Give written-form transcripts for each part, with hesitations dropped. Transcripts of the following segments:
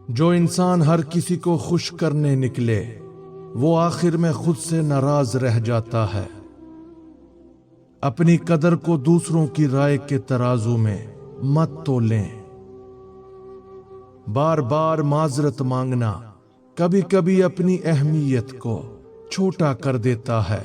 جو انسان ہر کسی کو خوش کرنے نکلے وہ آخر میں خود سے ناراض رہ جاتا ہے۔ اپنی قدر کو دوسروں کی رائے کے ترازو میں مت تولیں۔ بار بار معذرت مانگنا کبھی کبھی اپنی اہمیت کو چھوٹا کر دیتا ہے۔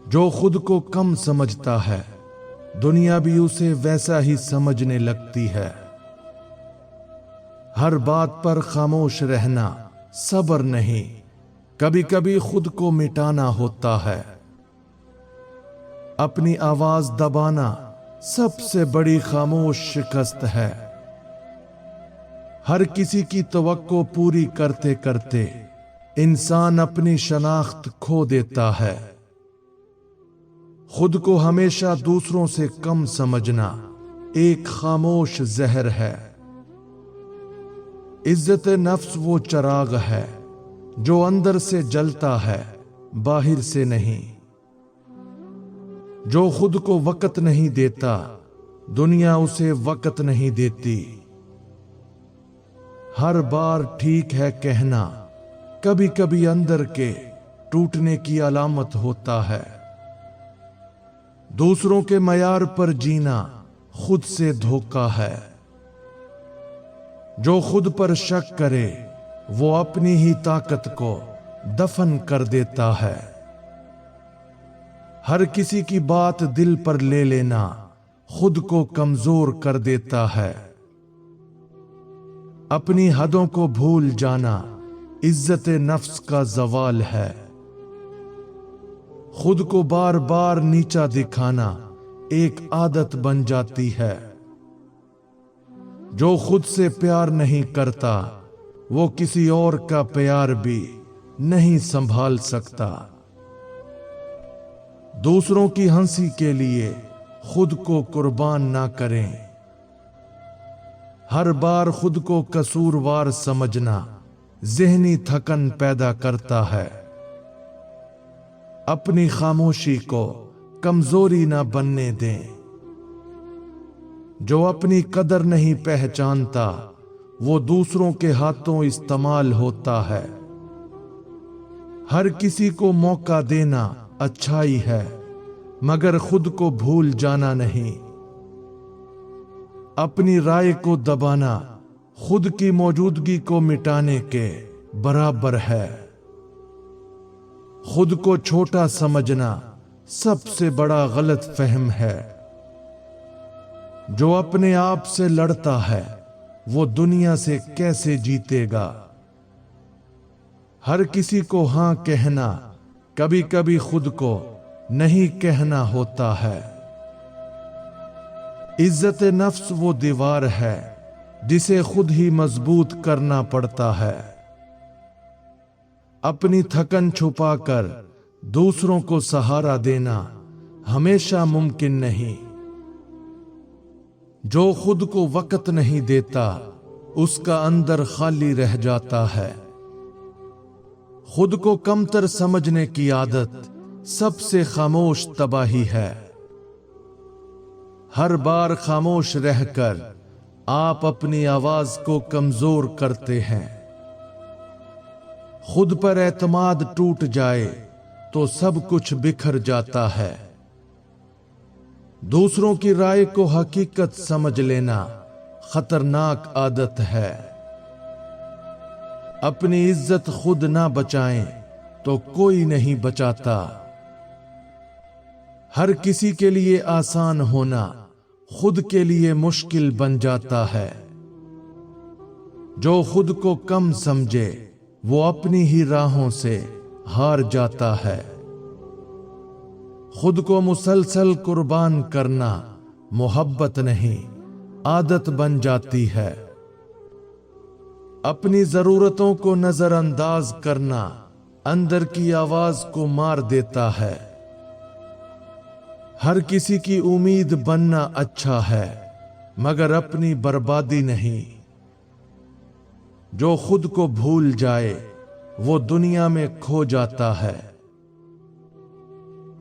جو خود کو کم سمجھتا ہے دنیا بھی اسے ویسا ہی سمجھنے لگتی ہے۔ ہر بات پر خاموش رہنا صبر نہیں، کبھی کبھی خود کو مٹانا ہوتا ہے۔ اپنی آواز دبانا سب سے بڑی خاموش شکست ہے۔ ہر کسی کی توقع پوری کرتے کرتے انسان اپنی شناخت کھو دیتا ہے۔ خود کو ہمیشہ دوسروں سے کم سمجھنا ایک خاموش زہر ہے۔ عزت نفس وہ چراغ ہے جو اندر سے جلتا ہے، باہر سے نہیں۔ جو خود کو وقت نہیں دیتا دنیا اسے وقت نہیں دیتی۔ ہر بار ٹھیک ہے کہنا کبھی کبھی اندر کے ٹوٹنے کی علامت ہوتا ہے۔ دوسروں کے معیار پر جینا خود سے دھوکا ہے۔ جو خود پر شک کرے وہ اپنی ہی طاقت کو دفن کر دیتا ہے۔ ہر کسی کی بات دل پر لے لینا خود کو کمزور کر دیتا ہے۔ اپنی حدوں کو بھول جانا عزت نفس کا زوال ہے۔ خود کو بار بار نیچا دکھانا ایک عادت بن جاتی ہے۔ جو خود سے پیار نہیں کرتا وہ کسی اور کا پیار بھی نہیں سنبھال سکتا۔ دوسروں کی ہنسی کے لیے خود کو قربان نہ کریں۔ ہر بار خود کو قصوروار سمجھنا ذہنی تھکن پیدا کرتا ہے۔ اپنی خاموشی کو کمزوری نہ بننے دیں۔ جو اپنی قدر نہیں پہچانتا وہ دوسروں کے ہاتھوں استعمال ہوتا ہے۔ ہر کسی کو موقع دینا اچھائی ہے مگر خود کو بھول جانا نہیں۔ اپنی رائے کو دبانا خود کی موجودگی کو مٹانے کے برابر ہے۔ خود کو چھوٹا سمجھنا سب سے بڑا غلط فہم ہے۔ جو اپنے آپ سے لڑتا ہے وہ دنیا سے کیسے جیتے گا؟ ہر کسی کو ہاں کہنا کبھی کبھی خود کو نہیں کہنا ہوتا ہے۔ عزت نفس وہ دیوار ہے جسے خود ہی مضبوط کرنا پڑتا ہے۔ اپنی تھکن چھپا کر دوسروں کو سہارا دینا ہمیشہ ممکن نہیں۔ جو خود کو وقت نہیں دیتا اس کا اندر خالی رہ جاتا ہے۔ خود کو کمتر سمجھنے کی عادت سب سے خاموش تباہی ہے۔ ہر بار خاموش رہ کر آپ اپنی آواز کو کمزور کرتے ہیں۔ خود پر اعتماد ٹوٹ جائے تو سب کچھ بکھر جاتا ہے۔ دوسروں کی رائے کو حقیقت سمجھ لینا خطرناک عادت ہے۔ اپنی عزت خود نہ بچائیں تو کوئی نہیں بچاتا۔ ہر کسی کے لیے آسان ہونا خود کے لیے مشکل بن جاتا ہے۔ جو خود کو کم سمجھے وہ اپنی ہی راہوں سے ہار جاتا ہے۔ خود کو مسلسل قربان کرنا محبت نہیں عادت بن جاتی ہے۔ اپنی ضرورتوں کو نظر انداز کرنا اندر کی آواز کو مار دیتا ہے۔ ہر کسی کی امید بننا اچھا ہے مگر اپنی بربادی نہیں۔ جو خود کو بھول جائے وہ دنیا میں کھو جاتا ہے۔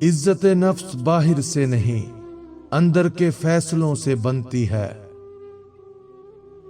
عزت نفس باہر سے نہیں اندر کے فیصلوں سے بنتی ہے۔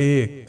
1,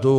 2,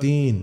3,